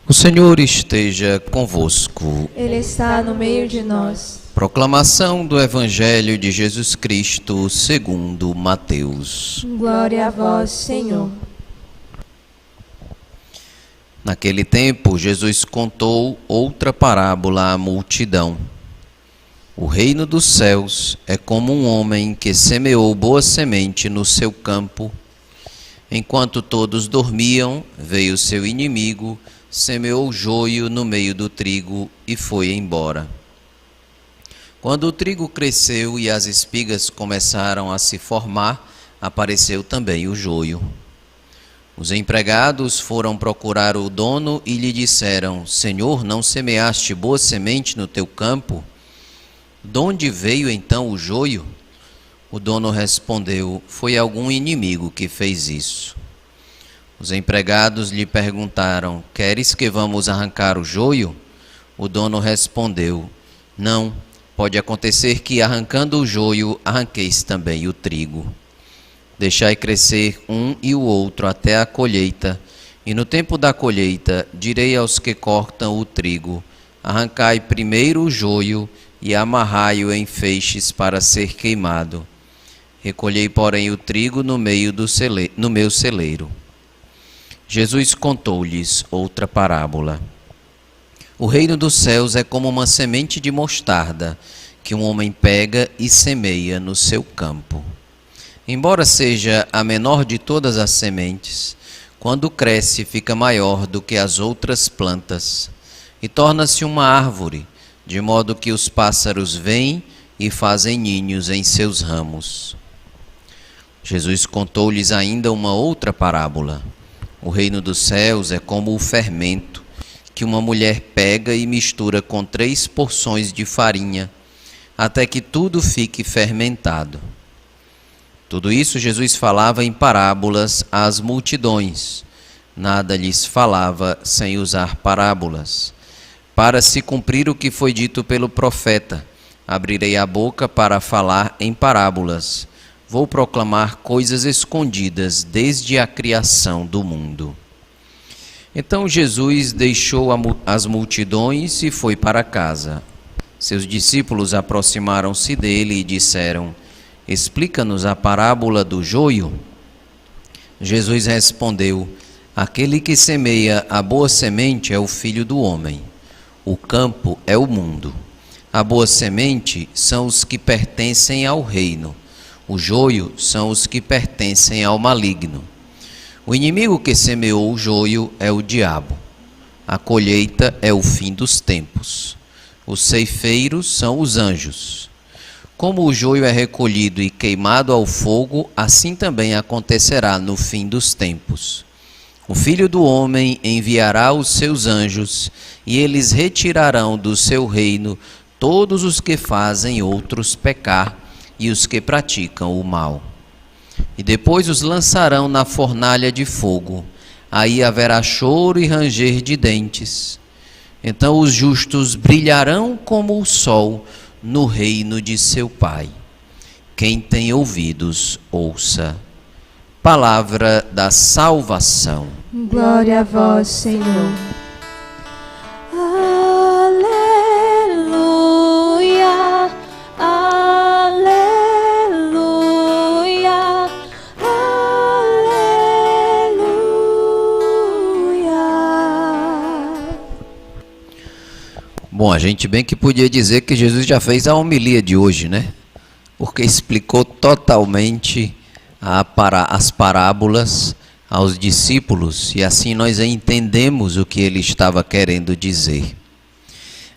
O Senhor esteja convosco. Ele está no meio de nós. Proclamação do Evangelho de Jesus Cristo segundo Mateus. Glória a vós, Senhor. Naquele tempo, Jesus contou outra parábola à multidão. O reino dos céus é como um homem que semeou boa semente no seu campo. Enquanto todos dormiam, veio seu inimigo, semeou joio no meio do trigo e foi embora. Quando o trigo cresceu e as espigas começaram a se formar, apareceu também o joio. Os empregados foram procurar o dono e lhe disseram: Senhor, não semeaste boa semente no teu campo? De onde veio então o joio? O dono respondeu: Foi algum inimigo que fez isso. Os empregados lhe perguntaram: Queres que vamos arrancar o joio? O dono respondeu: Não, pode acontecer que arrancando o joio, arranqueis também o trigo. Deixai crescer um e o outro até a colheita, e no tempo da colheita direi aos que cortam o trigo: Arrancai primeiro o joio e amarrai-o em feixes para ser queimado. Recolhei, porém, o trigo no meu celeiro. Jesus contou-lhes outra parábola. O reino dos céus é como uma semente de mostarda que um homem pega e semeia no seu campo. Embora seja a menor de todas as sementes, quando cresce fica maior do que as outras plantas e torna-se uma árvore, de modo que os pássaros vêm e fazem ninhos em seus ramos. Jesus contou-lhes ainda uma outra parábola. O reino dos céus é como o fermento que uma mulher pega e mistura com 3 porções de farinha, até que tudo fique fermentado. Tudo isso Jesus falava em parábolas às multidões. Nada lhes falava sem usar parábolas. Para se cumprir o que foi dito pelo profeta: abrirei a boca para falar em parábolas. Vou proclamar coisas escondidas desde a criação do mundo. Então Jesus deixou as multidões e foi para casa. Seus discípulos aproximaram-se dele e disseram: Explica-nos a parábola do joio. Jesus respondeu: Aquele que semeia a boa semente é o Filho do Homem. O campo é o mundo. A boa semente são os que pertencem ao reino. O joio são os que pertencem ao maligno. O inimigo que semeou o joio é o diabo. A colheita é o fim dos tempos. Os ceifeiros são os anjos. Como o joio é recolhido e queimado ao fogo, assim também acontecerá no fim dos tempos. O Filho do Homem enviará os seus anjos, e eles retirarão do seu reino todos os que fazem outros pecar e os que praticam o mal. E depois os lançarão na fornalha de fogo. Aí haverá choro e ranger de dentes. Então os justos brilharão como o sol no reino de seu Pai. Quem tem ouvidos, ouça. Palavra da salvação. Glória a vós, Senhor. Aleluia, aleluia, aleluia. Bom, a gente bem que podia dizer que Jesus já fez a homilia de hoje, né? Porque explicou totalmente as parábolas aos discípulos e assim nós entendemos o que ele estava querendo dizer.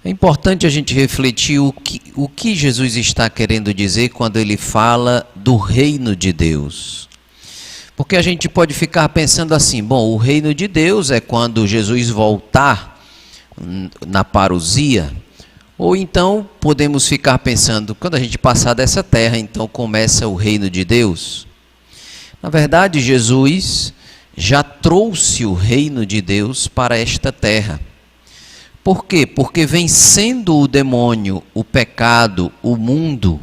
É importante a gente refletir o que Jesus está querendo dizer quando ele fala do reino de Deus. Porque a gente pode ficar pensando assim: bom, o reino de Deus é quando Jesus voltar na parousia, ou então podemos ficar pensando, quando a gente passar dessa terra, então começa o reino de Deus. Na verdade, Jesus já trouxe o reino de Deus para esta terra. Por quê? Porque vencendo o demônio, o pecado, o mundo,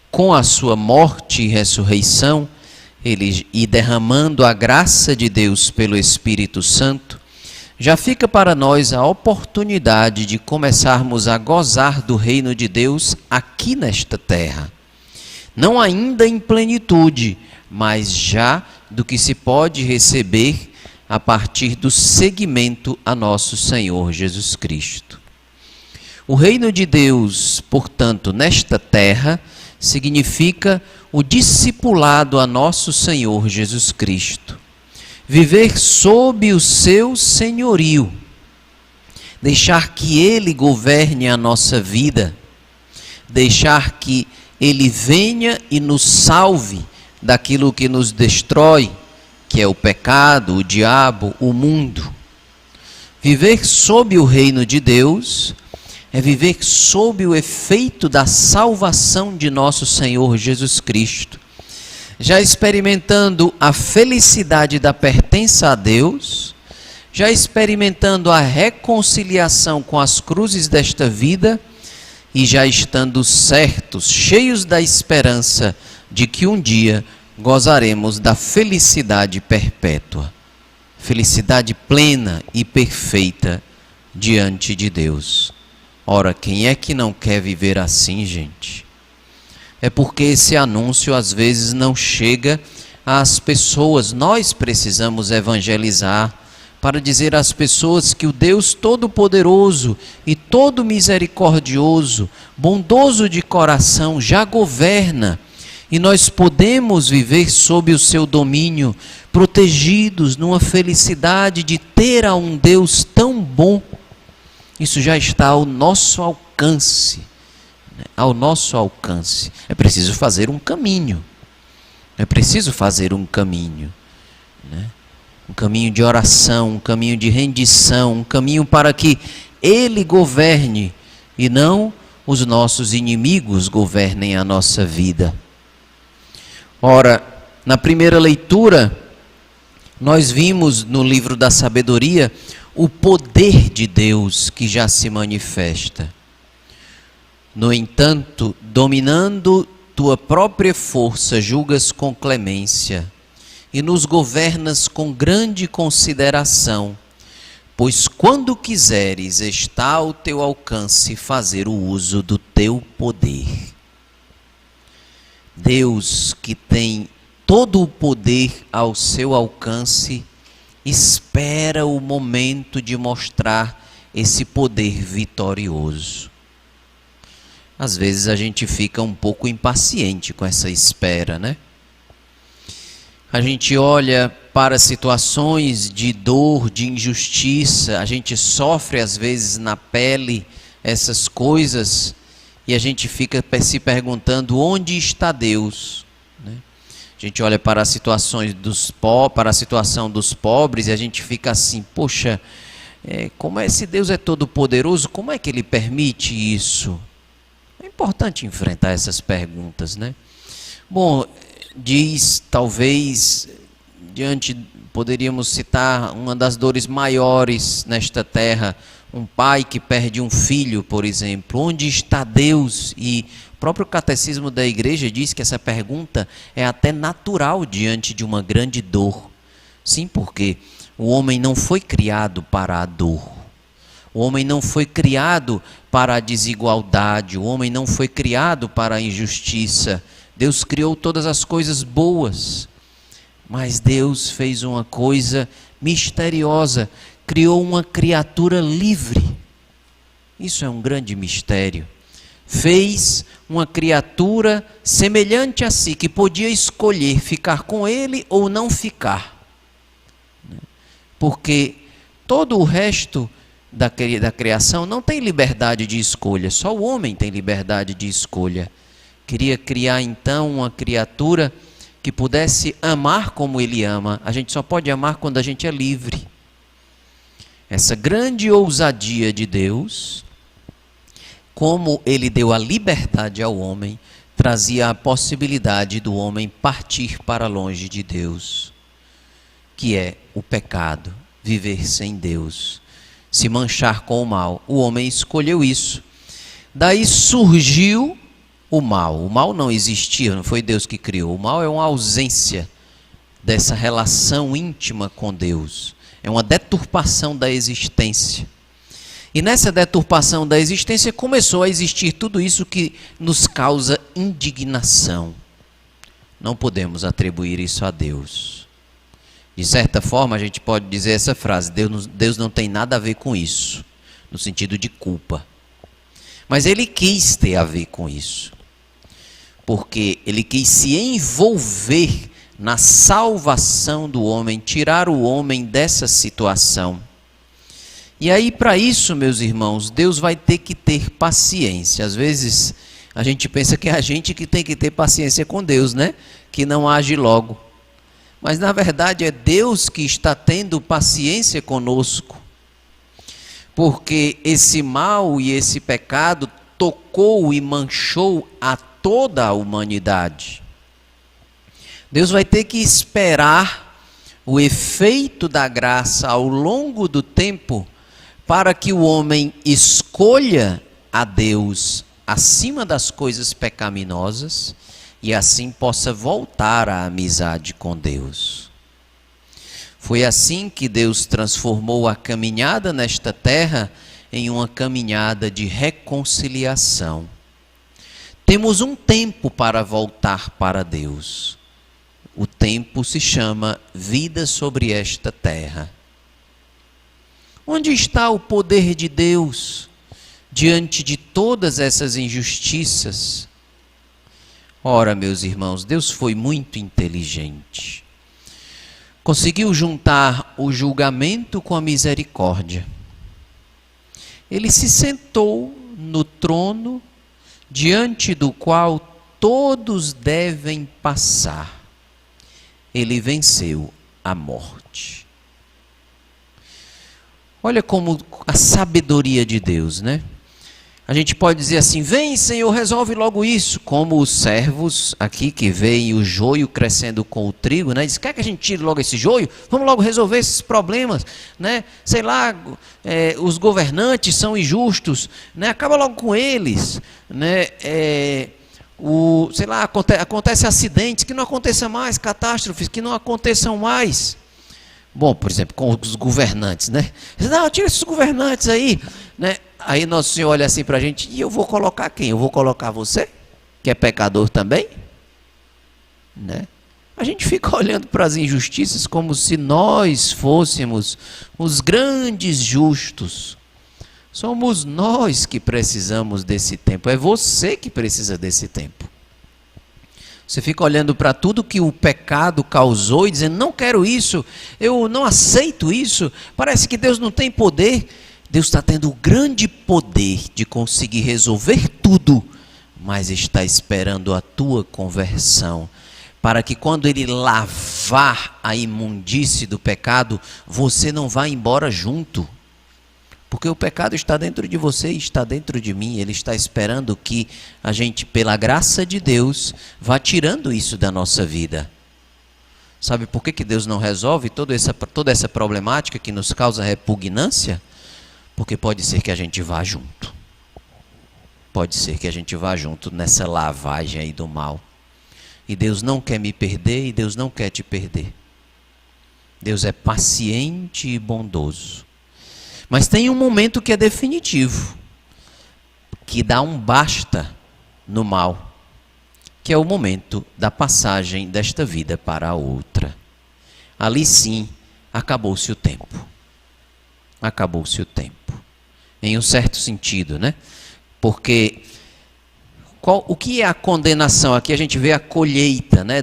com a sua morte e ressurreição, e derramando a graça de Deus pelo Espírito Santo, já fica para nós a oportunidade de começarmos a gozar do reino de Deus aqui nesta terra. Não ainda em plenitude, mas já do que se pode receber a partir do seguimento a nosso Senhor Jesus Cristo. O reino de Deus, portanto, nesta terra, significa o discipulado a nosso Senhor Jesus Cristo. Viver sob o seu senhorio, deixar que Ele governe a nossa vida, deixar que Ele venha e nos salve daquilo que nos destrói, que é o pecado, o diabo, o mundo. Viver sob o reino de Deus é viver sob o efeito da salvação de nosso Senhor Jesus Cristo, já experimentando a felicidade da pertença a Deus, já experimentando a reconciliação com as cruzes desta vida e já estando certos, cheios da esperança de que um dia gozaremos da felicidade perpétua, felicidade plena e perfeita diante de Deus. Ora, quem é que não quer viver assim, gente? É porque esse anúncio às vezes não chega às pessoas. Nós precisamos evangelizar para dizer às pessoas que o Deus Todo-Poderoso e Todo Misericordioso, bondoso de coração, já governa e nós podemos viver sob o seu domínio, protegidos numa felicidade de ter a um Deus tão bom. Isso já está ao nosso alcance. Ao nosso alcance. É preciso fazer um caminho. É preciso fazer um caminho. Um caminho de oração, um caminho de rendição, um caminho para que Ele governe e não os nossos inimigos governem a nossa vida. Ora, na primeira leitura, nós vimos no livro da sabedoria o poder de Deus que já se manifesta. No entanto, dominando tua própria força, julgas com clemência e nos governas com grande consideração, pois quando quiseres está ao teu alcance fazer o uso do teu poder. Deus, que tem todo o poder ao seu alcance, espera o momento de mostrar esse poder vitorioso. Às vezes a gente fica um pouco impaciente com essa espera, né? A gente olha para situações de dor, de injustiça, a gente sofre às vezes na pele essas coisas e a gente fica se perguntando onde está Deus, né? A gente olha para as situações para a situação dos pobres e a gente fica assim, poxa, como esse Deus é todo poderoso, como é que Ele permite isso? É importante enfrentar essas perguntas, né? Bom, diz, talvez, poderíamos citar uma das dores maiores nesta terra, um pai que perde um filho, por exemplo. Onde está Deus? E o próprio catecismo da igreja diz que essa pergunta é até natural diante de uma grande dor. Sim, porque o homem não foi criado para a dor. O homem não foi criado para a desigualdade, o homem não foi criado para a injustiça. Deus criou todas as coisas boas, mas Deus fez uma coisa misteriosa, criou uma criatura livre. Isso é um grande mistério. Fez uma criatura semelhante a si, que podia escolher ficar com ele ou não ficar. Porque todo o resto da criação não tem liberdade de escolha, só o homem tem liberdade de escolha. Queria criar então uma criatura que pudesse amar como Ele ama. A gente só pode amar quando a gente é livre. Essa grande ousadia de Deus, como Ele deu a liberdade ao homem, trazia a possibilidade do homem partir para longe de Deus, que é o pecado, viver sem Deus, se manchar com o mal. O homem escolheu isso. Daí surgiu o mal. O mal não existia, não foi Deus que criou. O mal é uma ausência dessa relação íntima com Deus. é uma deturpação da existência. E nessa deturpação da existência começou a existir tudo isso que nos causa indignação. Não podemos atribuir isso a Deus. De certa forma, a gente pode dizer essa frase: Deus não tem nada a ver com isso, no sentido de culpa. Mas Ele quis ter a ver com isso, porque Ele quis se envolver na salvação do homem, tirar o homem dessa situação. E aí, para isso, meus irmãos, Deus vai ter que ter paciência. Às vezes, a gente pensa que é a gente que tem que ter paciência com Deus, né? Que não age logo. Mas, na verdade, é Deus que está tendo paciência conosco. Porque esse mal e esse pecado tocou e manchou a toda a humanidade. Deus vai ter que esperar o efeito da graça ao longo do tempo para que o homem escolha a Deus acima das coisas pecaminosas e assim possa voltar à amizade com Deus. Foi assim que Deus transformou a caminhada nesta terra em uma caminhada de reconciliação. Temos um tempo para voltar para Deus. O tempo se chama vida sobre esta terra. Onde está o poder de Deus diante de todas essas injustiças? Ora, meus irmãos, Deus foi muito inteligente. Conseguiu juntar o julgamento com a misericórdia. Ele se sentou no trono diante do qual todos devem passar. Ele venceu a morte. Olha como a sabedoria de Deus, né? A gente pode dizer assim: vem, Senhor, resolve logo isso. Como os servos aqui que veem o joio crescendo com o trigo, né? Diz: quer que a gente tire logo esse joio? Vamos logo resolver esses problemas, né? Sei lá, os governantes são injustos, né? Acaba logo com eles, né? Sei lá, acontece acidentes, que não aconteça mais, catástrofes, que não aconteçam mais. Bom, por exemplo, com os governantes, né? Não, tira esses governantes aí, né? Aí Nosso Senhor olha assim para a gente: e eu vou colocar quem? Eu vou colocar você, que é pecador também? Né? A gente fica olhando para as injustiças como se nós fôssemos os grandes justos. Somos nós que precisamos desse tempo, é você que precisa desse tempo. Você fica olhando para tudo que o pecado causou e dizendo: não quero isso, eu não aceito isso, parece que Deus não tem poder. Deus está tendo o grande poder de conseguir resolver tudo, mas está esperando a tua conversão, para que quando Ele lavar a imundície do pecado, você não vá embora junto. Porque o pecado está dentro de você e está dentro de mim. Ele está esperando que a gente, pela graça de Deus, vá tirando isso da nossa vida. Sabe por que Deus não resolve toda essa problemática que nos causa repugnância? Porque pode ser que a gente vá junto. Pode ser que a gente vá junto nessa lavagem aí do mal. E Deus não quer me perder e Deus não quer te perder. Deus é paciente e bondoso. Mas tem um momento que é definitivo, que dá um basta no mal, que é o momento da passagem desta vida para a outra. Ali sim, acabou-se o tempo. Acabou-se o tempo. Em um certo sentido, né? Porque o que é a condenação? Aqui a gente vê a colheita, né?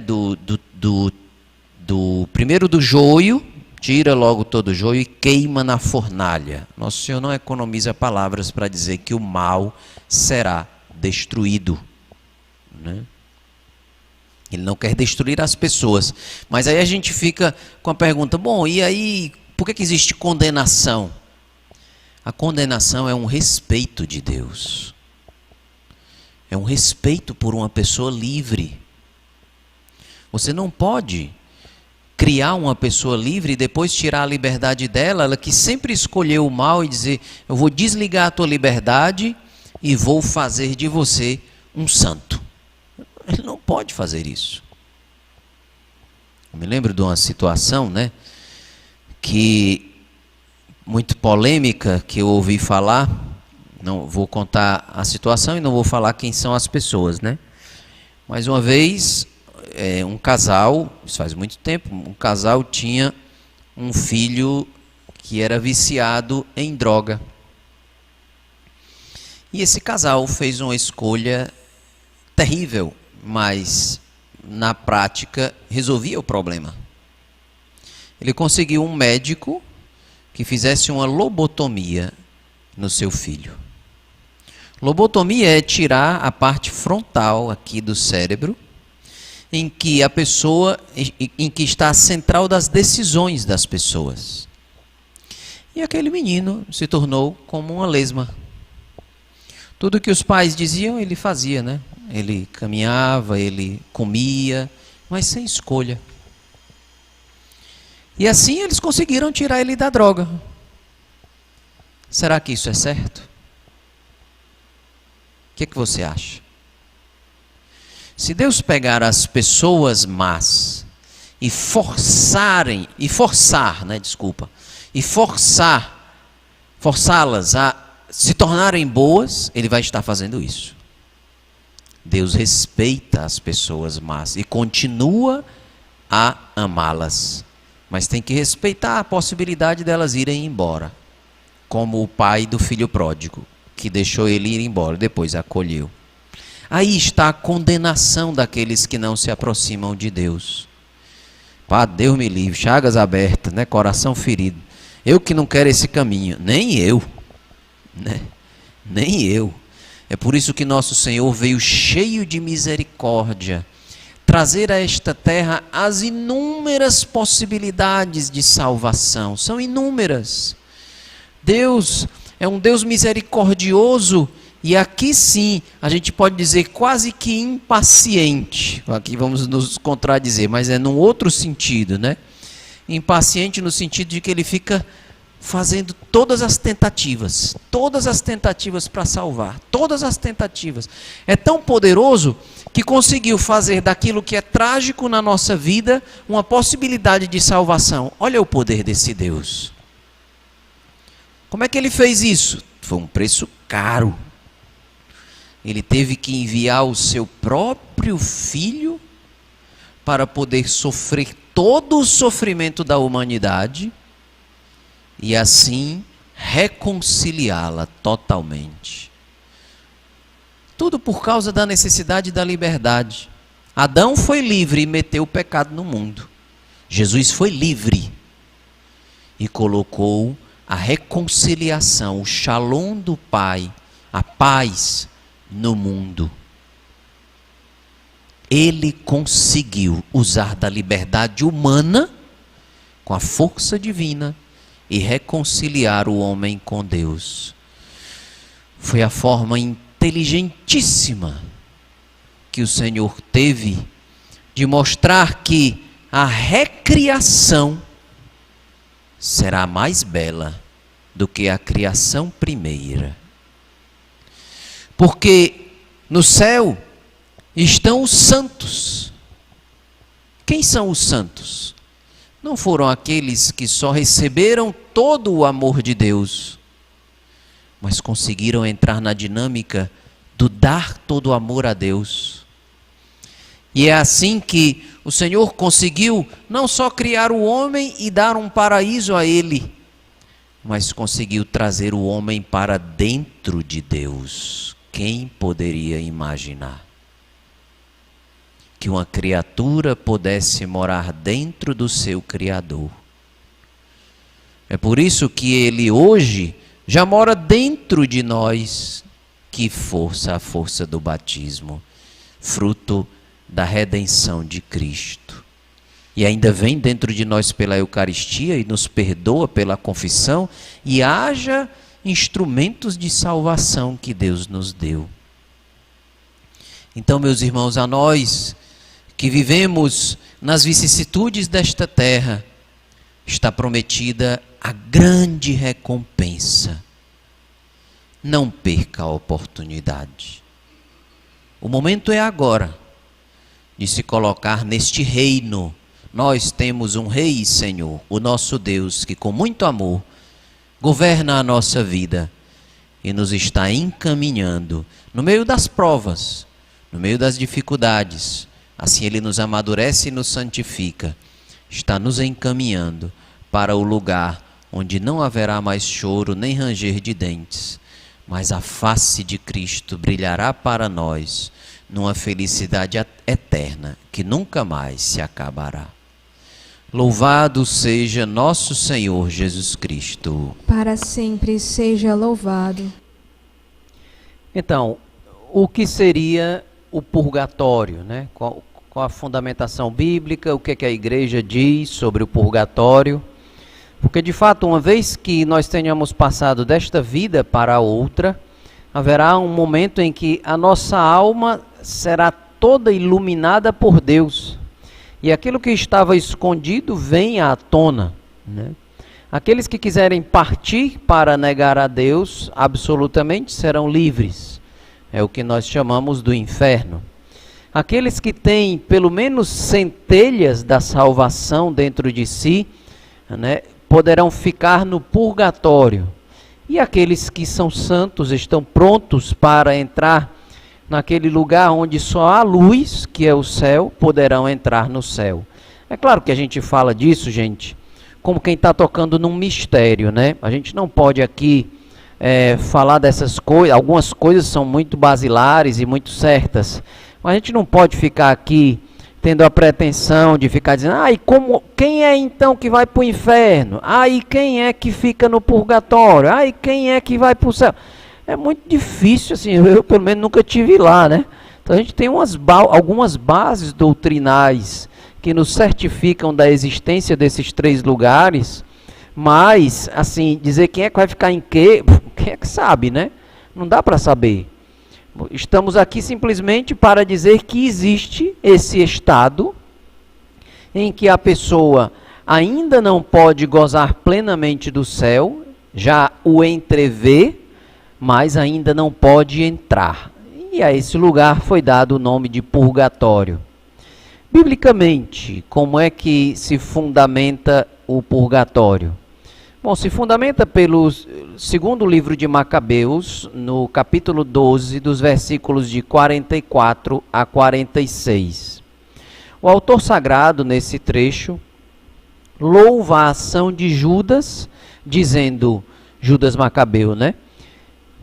Primeiro do joio. Tira logo todo o joio e queima na fornalha. Nosso Senhor não economiza palavras para dizer que o mal será destruído, né? Ele não quer destruir as pessoas. Mas aí a gente fica com a pergunta: bom, e aí, por que existe condenação? A condenação é um respeito de Deus. É um respeito por uma pessoa livre. Você não pode criar uma pessoa livre e depois tirar a liberdade dela, ela que sempre escolheu o mal, e dizer: eu vou desligar a tua liberdade e vou fazer de você um santo. Ele não pode fazer isso. Eu me lembro de uma situação, né, que muito polêmica que eu ouvi falar. Não vou contar a situação e não vou falar quem são as pessoas, né? Mas uma vez, um casal, isso faz muito tempo, um casal tinha um filho que era viciado em droga. E esse casal fez uma escolha terrível, mas na prática resolvia o problema. Ele conseguiu um médico que fizesse uma lobotomia no seu filho. Lobotomia é tirar a parte frontal aqui do cérebro, em que está a central das decisões das pessoas. E aquele menino se tornou como uma lesma. Tudo que os pais diziam, ele fazia, né? Ele caminhava, ele comia, mas sem escolha. E assim eles conseguiram tirar ele da droga. Será que isso é certo? O que você acha? Se Deus pegar as pessoas más e forçá-las a se tornarem boas, Ele vai estar fazendo isso. Deus respeita as pessoas más e continua a amá-las, mas tem que respeitar a possibilidade delas irem embora, como o pai do filho pródigo, que deixou ele ir embora, depois acolheu. Aí está a condenação daqueles que não se aproximam de Deus. Pá, Deus me livre, chagas abertas, né? Coração ferido. Eu que não quero esse caminho, nem eu, né? Nem eu. É por isso que nosso Senhor veio cheio de misericórdia, trazer a esta terra as inúmeras possibilidades de salvação. São inúmeras. Deus é um Deus misericordioso e aqui sim a gente pode dizer quase que impaciente. Aqui vamos nos contradizer, mas é num outro sentido, né? Impaciente no sentido de que ele fica fazendo todas as tentativas para salvar, todas as tentativas. É tão poderoso que conseguiu fazer daquilo que é trágico na nossa vida uma possibilidade de salvação. Olha o poder desse Deus. Como é que ele fez isso? Foi um preço caro. Ele teve que enviar o seu próprio filho para poder sofrer todo o sofrimento da humanidade e assim reconciliá-la totalmente. Tudo por causa da necessidade da liberdade. Adão foi livre e meteu o pecado no mundo. Jesus foi livre e colocou a reconciliação, o shalom do Pai, a paz no mundo. Ele conseguiu usar da liberdade humana com a força divina e reconciliar o homem com Deus. Foi a forma inteligentíssima que o Senhor teve de mostrar que a recriação será mais bela do que a criação primeira. Porque no céu estão os santos. Quem são os santos? Não foram aqueles que só receberam todo o amor de Deus, mas conseguiram entrar na dinâmica do dar todo o amor a Deus. E é assim que o Senhor conseguiu não só criar o homem e dar um paraíso a ele, mas conseguiu trazer o homem para dentro de Deus. Quem poderia imaginar que uma criatura pudesse morar dentro do seu Criador? É por isso que ele hoje já mora dentro de nós. Que força, a força do batismo, fruto da redenção de Cristo. E ainda vem dentro de nós pela Eucaristia e nos perdoa pela confissão e haja instrumentos de salvação que Deus nos deu. Então, meus irmãos, a nós que vivemos nas vicissitudes desta terra, está prometida a grande recompensa. Não perca a oportunidade. O momento é agora de se colocar neste reino. Nós temos um rei, Senhor, o nosso Deus, que com muito amor governa a nossa vida e nos está encaminhando no meio das provas, no meio das dificuldades. Assim Ele nos amadurece e nos santifica. Está nos encaminhando para o lugar onde não haverá mais choro nem ranger de dentes, mas a face de Cristo brilhará para nós numa felicidade eterna que nunca mais se acabará. Louvado seja nosso Senhor Jesus Cristo. Para sempre seja louvado. Então, o que seria o purgatório, né? Qual a fundamentação bíblica, o que a igreja diz sobre o purgatório? Porque, de fato, uma vez que nós tenhamos passado desta vida para outra, haverá um momento em que a nossa alma será toda iluminada por Deus. E aquilo que estava escondido vem à tona, né? Aqueles que quiserem partir para negar a Deus, absolutamente serão livres. É o que nós chamamos do inferno. Aqueles que têm pelo menos centelhas da salvação dentro de si, né, poderão ficar no purgatório. E aqueles que são santos estão prontos para entrar naquele lugar onde só há luz, que é o céu, poderão entrar no céu. É claro que a gente fala disso, gente, como quem está tocando num mistério, né? A gente não pode aqui falar dessas coisas, algumas coisas são muito basilares e muito certas, mas a gente não pode ficar aqui tendo a pretensão de ficar dizendo, quem é então que vai para o inferno? E quem é que fica no purgatório? E quem é que vai para o céu? É muito difícil, assim, eu pelo menos nunca tive lá, né? Então a gente tem algumas bases doutrinais que nos certificam da existência desses três lugares, mas, assim, dizer quem é que vai ficar em quem é que sabe, né? Não dá para saber. Estamos aqui simplesmente para dizer que existe esse estado em que a pessoa ainda não pode gozar plenamente do céu, já o entrevê, mas ainda não pode entrar. E a esse lugar foi dado o nome de purgatório. Biblicamente, como é que se fundamenta o purgatório? Bom, se fundamenta pelo segundo livro de Macabeus, no capítulo 12, dos versículos de 44 a 46. O autor sagrado, nesse trecho, louva a ação de Judas, dizendo, Judas Macabeu, né?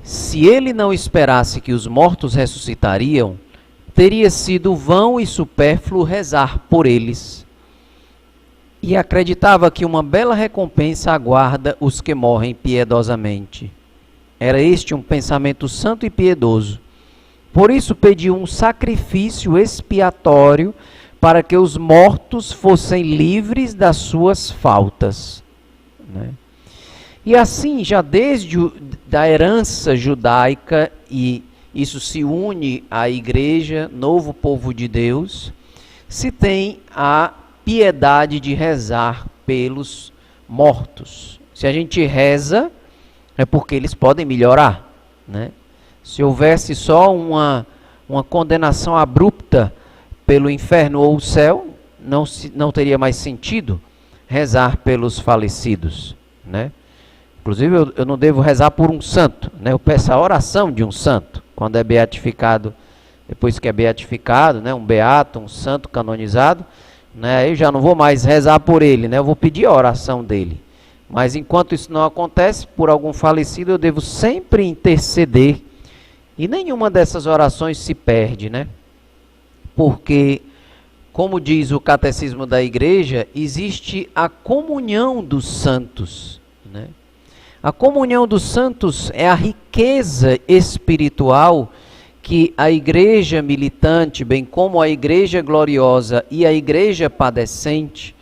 Se ele não esperasse que os mortos ressuscitariam, teria sido vão e supérfluo rezar por eles. E acreditava que uma bela recompensa aguarda os que morrem piedosamente. Era este um pensamento santo e piedoso. Por isso pediu um sacrifício expiatório para que os mortos fossem livres das suas faltas, né? E assim, já desde da herança judaica, e isso se une à igreja, novo povo de Deus, se tem a piedade de rezar pelos mortos. Se a gente reza, é porque eles podem melhorar, né? Se houvesse só uma condenação abrupta pelo inferno ou o céu, não teria mais sentido rezar pelos falecidos, né? Inclusive, eu não devo rezar por um santo, né? Eu peço a oração de um santo, quando é beatificado, depois que é beatificado, né? Um beato, um santo canonizado, né? Eu já não vou mais rezar por ele, né? Eu vou pedir a oração dele. Mas enquanto isso não acontece, por algum falecido, eu devo sempre interceder. E nenhuma dessas orações se perde, né? Porque, como diz o Catecismo da Igreja, existe a comunhão dos santos, né? A comunhão dos santos é a riqueza espiritual que a igreja militante, bem como a igreja gloriosa e a igreja padecente,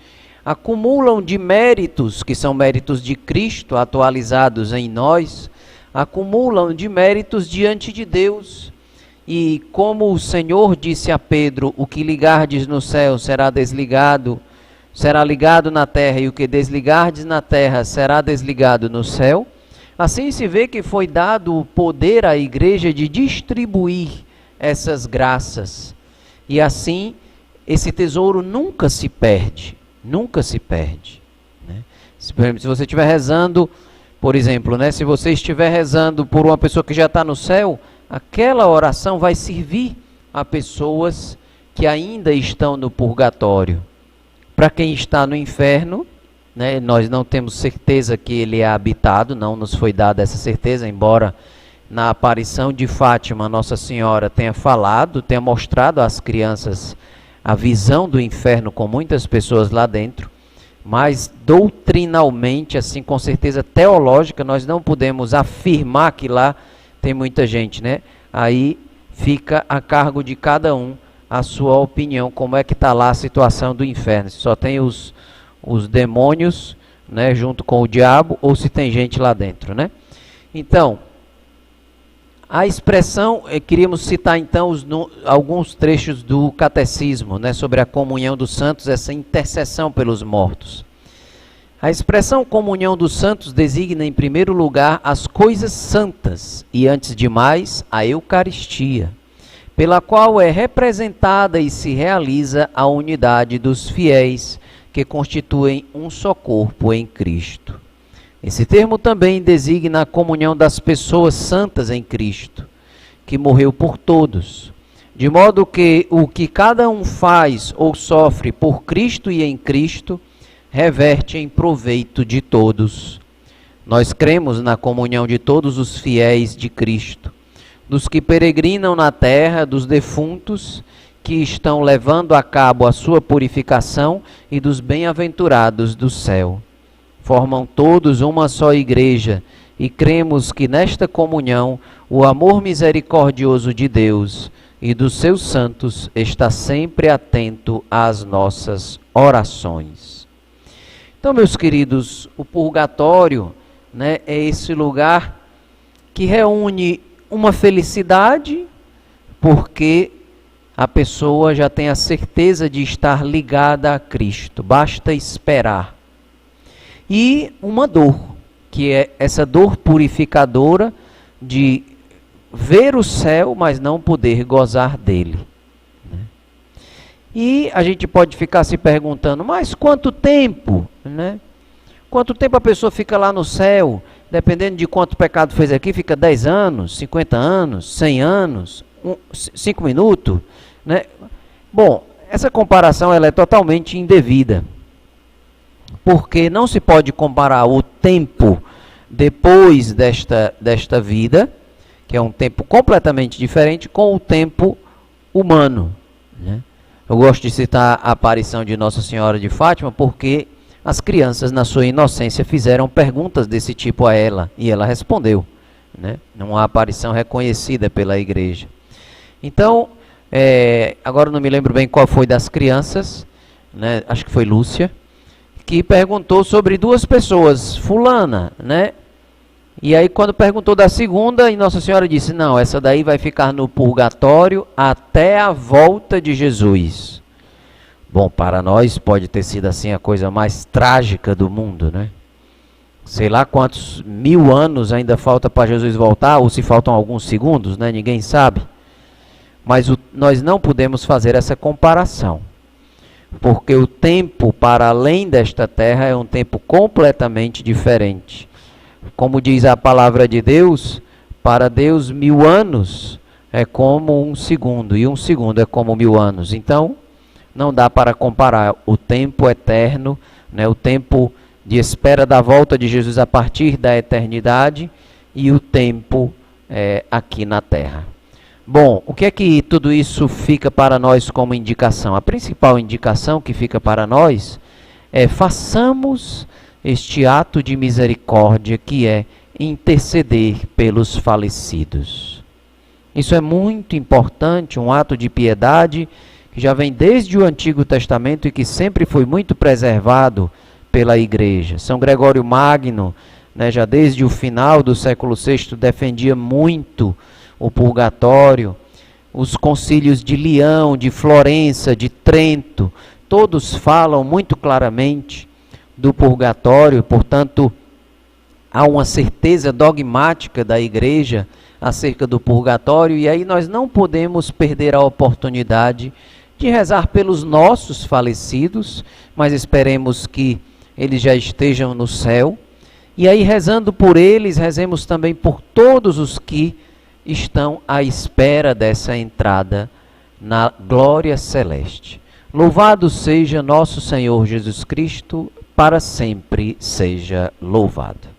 acumulam de méritos, que são méritos de Cristo atualizados em nós, acumulam de méritos diante de Deus. E como o Senhor disse a Pedro, o que ligardes no céu será desligado, será ligado na terra, e o que desligardes na terra será desligado no céu. Assim se vê que foi dado o poder à igreja de distribuir essas graças. E assim, esse tesouro nunca se perde, né? Se você estiver rezando Por exemplo, né, se você estiver rezando por uma pessoa que já está no céu, aquela oração vai servir a pessoas que ainda estão no purgatório. Para quem está no inferno, né, nós não temos certeza que ele é habitado, não nos foi dada essa certeza, embora na aparição de Fátima, Nossa Senhora tenha falado, tenha mostrado às crianças a visão do inferno com muitas pessoas lá dentro, mas doutrinalmente, assim, com certeza teológica, nós não podemos afirmar que lá tem muita gente, né? Aí fica a cargo de cada um a sua opinião, como é que está lá a situação do inferno, se só tem os demônios, né, junto com o diabo, ou se tem gente lá dentro, né? Então, a expressão, queríamos citar então alguns trechos do catecismo, né, sobre a comunhão dos santos, essa intercessão pelos mortos. A expressão comunhão dos santos designa em primeiro lugar as coisas santas e antes de mais a Eucaristia, pela qual é representada e se realiza a unidade dos fiéis que constituem um só corpo em Cristo. Esse termo também designa a comunhão das pessoas santas em Cristo, que morreu por todos, de modo que o que cada um faz ou sofre por Cristo e em Cristo, reverte em proveito de todos. Nós cremos na comunhão de todos os fiéis de Cristo, dos que peregrinam na terra, dos defuntos, que estão levando a cabo a sua purificação, e dos bem-aventurados do céu. Formam todos uma só igreja, e cremos que nesta comunhão o amor misericordioso de Deus e dos seus santos está sempre atento às nossas orações. Então, meus queridos, o purgatório, né, é esse lugar que reúne uma felicidade, porque a pessoa já tem a certeza de estar ligada a Cristo, basta esperar. E uma dor, que é essa dor purificadora de ver o céu, mas não poder gozar dele. E a gente pode ficar se perguntando, mas quanto tempo? Né? Quanto tempo a pessoa fica lá no céu? Dependendo de quanto pecado fez aqui, fica 10 anos, 50 anos, 100 anos, 5 minutos? Né? Bom, essa comparação ela é totalmente indevida, porque não se pode comparar o tempo depois desta vida, que é um tempo completamente diferente, com o tempo humano. Né? Eu gosto de citar a aparição de Nossa Senhora de Fátima, porque as crianças, na sua inocência, fizeram perguntas desse tipo a ela, e ela respondeu. Né? Uma aparição reconhecida pela igreja. Então, agora não me lembro bem qual foi das crianças, né? Acho que foi Lúcia, que perguntou sobre duas pessoas, fulana, né? E aí quando perguntou da segunda, e Nossa Senhora disse, não, essa daí vai ficar no purgatório até a volta de Jesus. Bom, para nós pode ter sido assim a coisa mais trágica do mundo, né? Sei lá quantos 1000 anos ainda falta para Jesus voltar, ou se faltam alguns segundos, né? Ninguém sabe. Mas nós não podemos fazer essa comparação, porque o tempo para além desta terra é um tempo completamente diferente. Como diz a palavra de Deus, para Deus 1000 anos é como um segundo, e um segundo é como 1000 anos. Então, não dá para comparar o tempo eterno, né, o tempo de espera da volta de Jesus a partir da eternidade, e o tempo aqui na terra. Bom, o que é que tudo isso fica para nós como indicação? A principal indicação que fica para nós é façamos este ato de misericórdia, que é interceder pelos falecidos. Isso é muito importante, um ato de piedade que já vem desde o Antigo Testamento e que sempre foi muito preservado pela Igreja. São Gregório Magno, né, já desde o final do século VI, defendia muito o purgatório. Os concílios de Leão, de Florença, de Trento, todos falam muito claramente do purgatório. Portanto, há uma certeza dogmática da Igreja acerca do purgatório, e aí nós não podemos perder a oportunidade de rezar pelos nossos falecidos, mas esperemos que eles já estejam no céu, E aí, rezando por eles, rezemos também por todos os que estão à espera dessa entrada na glória celeste. Louvado seja nosso Senhor Jesus Cristo, para sempre seja louvado.